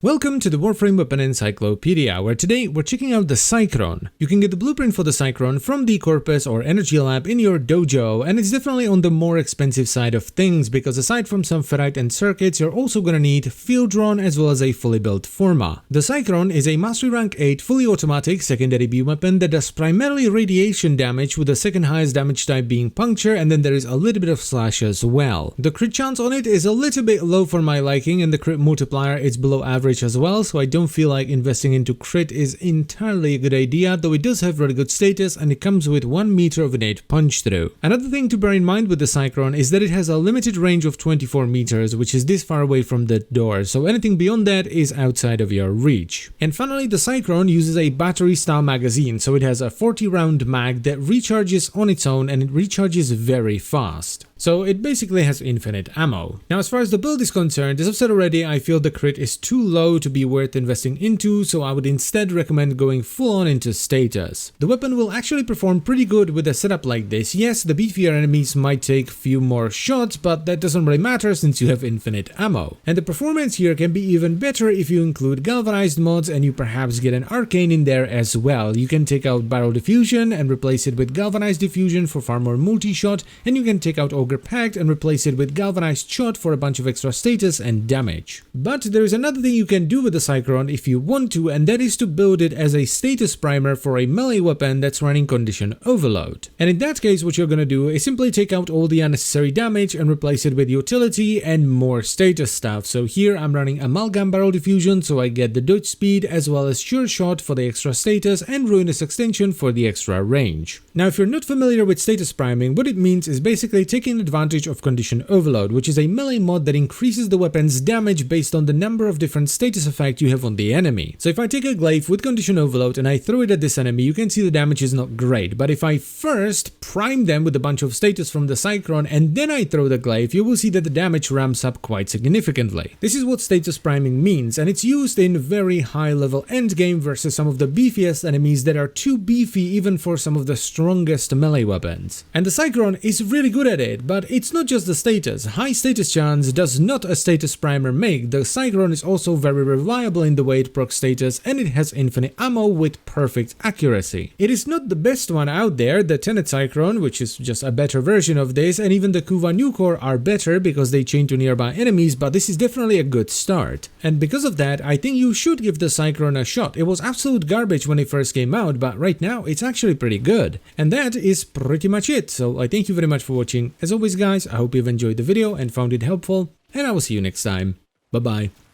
Welcome to the Warframe Weapon Encyclopedia, where today we're checking out the Cycron. You can get the blueprint for the Cycron from the Corpus or Energy Lab in your dojo, and it's definitely on the more expensive side of things because aside from some ferrite and circuits, you're also gonna need field drawn as well as a fully built forma. The Cycron is a Mastery Rank 8 fully automatic secondary B weapon that does primarily radiation damage, with the second highest damage type being puncture, and then there is a little bit of slash as well. The crit chance on it is a little bit low for my liking, and the crit multiplier is below average as well, so I don't feel like investing into crit is entirely a good idea, though it does have really good status and it comes with 1 meter of innate punch through. Another thing to bear in mind with the Cycron is that it has a limited range of 24 meters, which is this far away from the door, so anything beyond that is outside of your reach. And finally, the Cycron uses a battery style magazine, so it has a 40 round mag that recharges on its own, and it recharges very fast. So it basically has infinite ammo. Now, as far as the build is concerned, as I've said already, I feel the crit is too low to be worth investing into, so I would instead recommend going full on into status. The weapon will actually perform pretty good with a setup like this. Yes, the beefier enemies might take few more shots, but that doesn't really matter since you have infinite ammo. And the performance here can be even better if you include galvanized mods and you perhaps get an arcane in there as well. You can take out barrel diffusion and replace it with galvanized diffusion for far more multi-shot, and you can take out Pact and replace it with galvanized shot for a bunch of extra status and damage. But there is another thing you can do with the Cycron if you want to, and that is to build it as a status primer for a melee weapon that's running condition overload. And in that case, what you're gonna do is simply take out all the unnecessary damage and replace it with utility and more status stuff. So here I'm running amalgam barrel diffusion, so I get the dodge speed as well as sure shot for the extra status and ruinous extension for the extra range. Now, if you're not familiar with status priming, what it means is basically taking advantage of condition overload, which is a melee mod that increases the weapon's damage based on the number of different status effects you have on the enemy. So if I take a glyph with condition overload and I throw it at this enemy, you can see the damage is not great, but if I first prime them with a bunch of status from the Cycron and then I throw the glyph, you will see that the damage ramps up quite significantly. This is what status priming means, and it's used in very high level endgame versus some of the beefiest enemies that are too beefy even for some of the strongest melee weapons. And the Cycron is really good at it, but it's not just the status. High status chance does not a status primer make. The Cycron is also very reliable in the way it procs status, and it has infinite ammo with perfect accuracy. It is not the best one out there. The Tenet Cycron, which is just a better version of this, and even the Kuva Nucor are better because they chain to nearby enemies, but this is definitely a good start. And because of that, I think you should give the Cycron a shot. It was absolute garbage when it first came out, but right now it's actually pretty good. And that is pretty much it. So I thank you very much for watching. As always, guys, I hope you've enjoyed the video and found it helpful, and I will see you next time. Bye bye.